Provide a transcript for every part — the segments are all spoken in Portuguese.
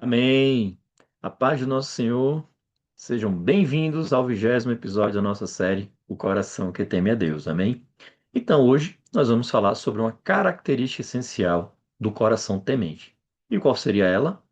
Amém. A paz do nosso Senhor. Sejam bem-vindos ao 20º episódio da nossa série O Coração que Teme a Deus. Amém? Então, hoje nós vamos falar sobre uma característica essencial do coração temente. E qual seria ela?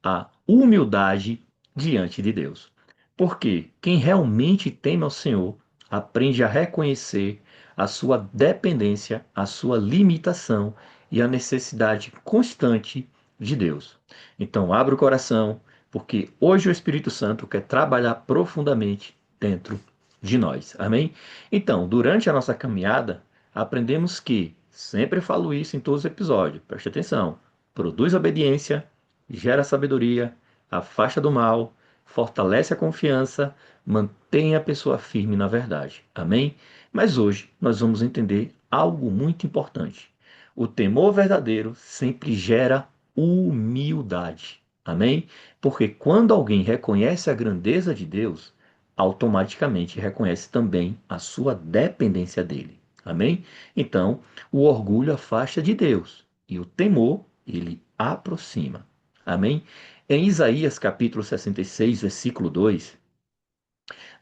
A humildade diante de Deus. Porque quem realmente teme ao Senhor aprende a reconhecer a sua dependência, a sua limitação e a necessidade constante de Deus. Então, abra o coração, porque hoje o Espírito Santo quer trabalhar profundamente dentro de nós. Amém? Então, durante a nossa caminhada, aprendemos que, sempre falo isso em todos os episódios, preste atenção, produz obediência, gera sabedoria, afasta do mal, fortalece a confiança, mantém a pessoa firme na verdade. Amém? Mas hoje nós vamos entender algo muito importante. O temor verdadeiro sempre gera humildade. Amém? Porque quando alguém reconhece a grandeza de Deus, automaticamente reconhece também a sua dependência dele. Amém? Então, o orgulho afasta de Deus e o temor, ele aproxima. Amém? Em Isaías capítulo 66, versículo 2,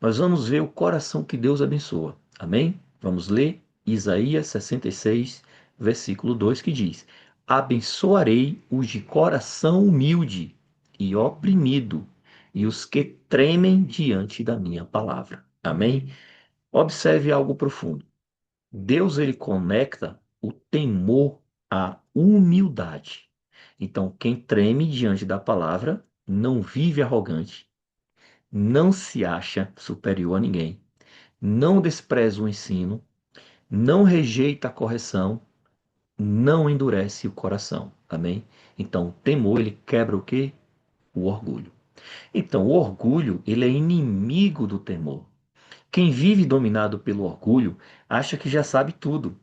nós vamos ver o coração que Deus abençoa. Amém? Vamos ler Isaías 66, versículo 2, que diz: Abençoarei os de coração humilde e oprimido, e os que tremem diante da minha palavra. Amém? Observe algo profundo. Deus ele conecta o temor à humildade. Então, quem treme diante da palavra não vive arrogante, não se acha superior a ninguém, não despreza o ensino, não rejeita a correção, não endurece o coração. Amém? Então, o temor ele quebra o quê? O orgulho. Então, o orgulho ele é inimigo do temor. Quem vive dominado pelo orgulho acha que já sabe tudo.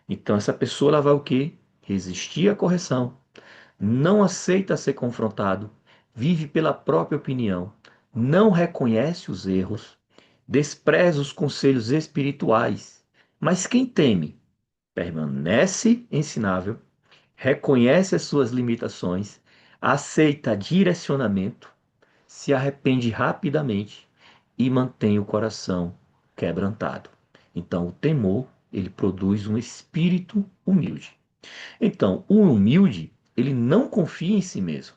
Então, essa pessoa ela vai o quê? Resistir à correção, não aceita ser confrontado, vive pela própria opinião, não reconhece os erros, despreza os conselhos espirituais. Mas quem teme permanece ensinável, reconhece as suas limitações, aceita direcionamento, se arrepende rapidamente e mantém o coração quebrantado. Então, o temor, ele produz um espírito humilde. Então, o humilde, ele não confia em si mesmo.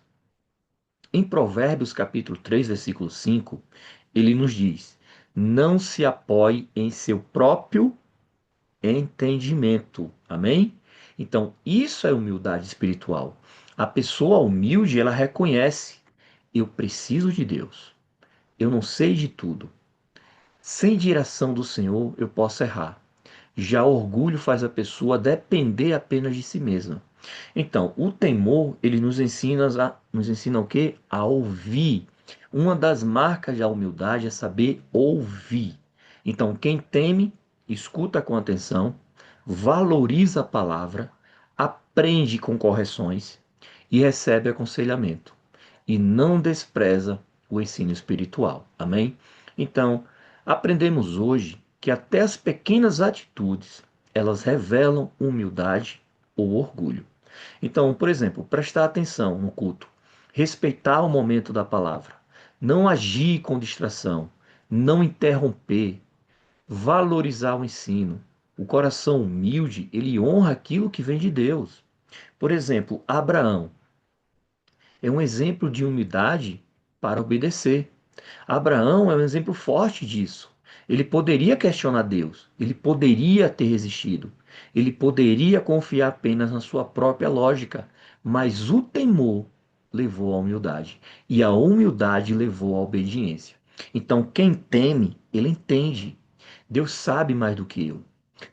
Em Provérbios capítulo 3, versículo 5, ele nos diz: não se apoie em seu próprio entendimento. Amém? Então, isso é humildade espiritual. A pessoa humilde, ela reconhece: eu preciso de Deus. Eu não sei de tudo. Sem direção do Senhor, eu posso errar. Já o orgulho faz a pessoa depender apenas de si mesma. Então, o temor, ele nos ensina o quê? A ouvir. Uma das marcas da humildade é saber ouvir. Então, quem teme, escuta com atenção, valoriza a palavra, aprende com correções e recebe aconselhamento. E não despreza o ensino espiritual. Amém? Então, aprendemos hoje que até as pequenas atitudes, elas revelam humildade ou orgulho. Então, por exemplo, prestar atenção no culto, respeitar o momento da palavra, não agir com distração, não interromper, valorizar o ensino. O coração humilde, ele honra aquilo que vem de Deus. Por exemplo, Abraão é um exemplo de humildade para obedecer. Abraão é um exemplo forte disso. Ele poderia questionar Deus, ele poderia ter resistido, ele poderia confiar apenas na sua própria lógica, mas o temor levou à humildade e a humildade levou à obediência. Então, quem teme, ele entende. Deus sabe mais do que eu.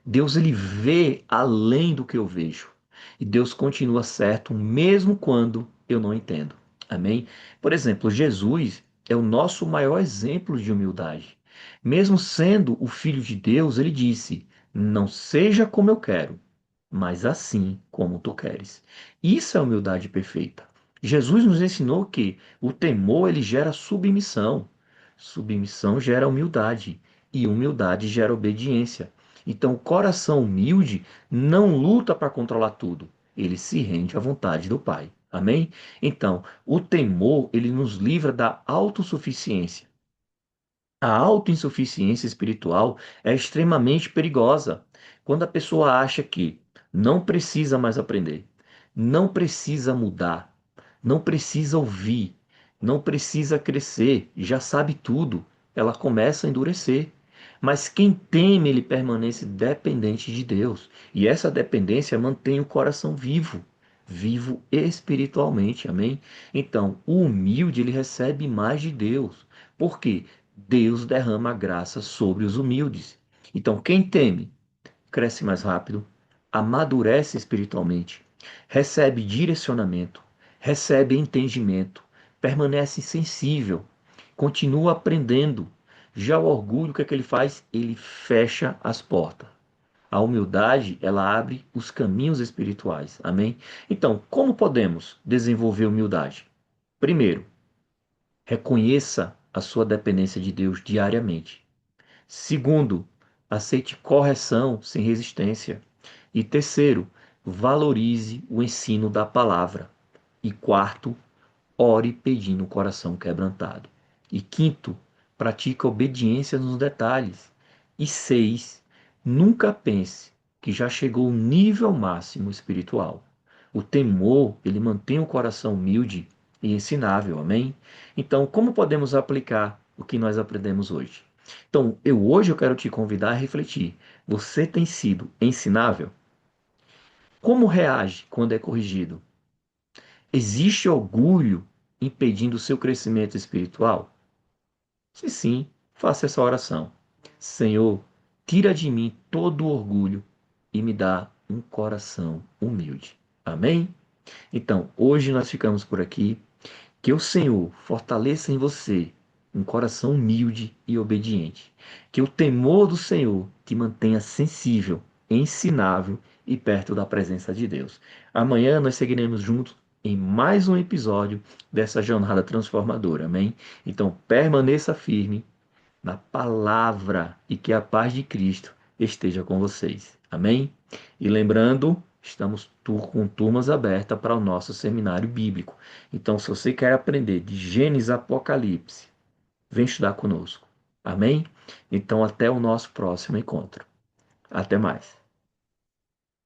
Deus ele vê além do que eu vejo. E Deus continua certo mesmo quando eu não entendo. Amém? Por exemplo, Jesus é o nosso maior exemplo de humildade. Mesmo sendo o Filho de Deus, ele disse: Não seja como eu quero, mas assim como tu queres. Isso é humildade perfeita. Jesus nos ensinou que o temor ele gera submissão. Submissão gera humildade e humildade gera obediência. Então, o coração humilde não luta para controlar tudo. Ele se rende à vontade do Pai. Amém? Então, o temor, ele nos livra da autossuficiência. A autoinsuficiência espiritual é extremamente perigosa quando a pessoa acha que não precisa mais aprender, não precisa mudar, não precisa ouvir, não precisa crescer, já sabe tudo. Ela começa a endurecer. Mas quem teme, ele permanece dependente de Deus. E essa dependência mantém o coração vivo, vivo espiritualmente. Amém? Então, o humilde, ele recebe mais de Deus. Por quê? Deus derrama graça sobre os humildes. Então, quem teme, cresce mais rápido, amadurece espiritualmente, recebe direcionamento, recebe entendimento, permanece sensível, continua aprendendo. Já o orgulho, o que é que ele faz? Ele fecha as portas. A humildade, ela abre os caminhos espirituais. Amém? Então, como podemos desenvolver humildade? Primeiro, reconheça a sua dependência de Deus diariamente. Segundo, aceite correção sem resistência. E terceiro, valorize o ensino da palavra. E quarto, ore pedindo o coração quebrantado. E quinto, pratique obediência nos detalhes. E seis, nunca pense que já chegou ao nível máximo espiritual. O temor, ele mantém o coração humilde e ensinável, amém? Então, como podemos aplicar o que nós aprendemos hoje? Então, hoje eu quero te convidar a refletir. Você tem sido ensinável? Como reage quando é corrigido? Existe orgulho impedindo o seu crescimento espiritual? Se sim, faça essa oração. Senhor, tira de mim todo o orgulho e me dá um coração humilde. Amém? Então, hoje nós ficamos por aqui. Que o Senhor fortaleça em você um coração humilde e obediente. Que o temor do Senhor te mantenha sensível, ensinável e perto da presença de Deus. Amanhã nós seguiremos juntos em mais um episódio dessa jornada transformadora. Amém? Então permaneça firme na palavra e que a paz de Cristo esteja com vocês. Amém? E lembrando, estamos com turmas abertas para o nosso seminário bíblico. Então, se você quer aprender de Gênesis a Apocalipse, vem estudar conosco. Amém? Então, até o nosso próximo encontro. Até mais.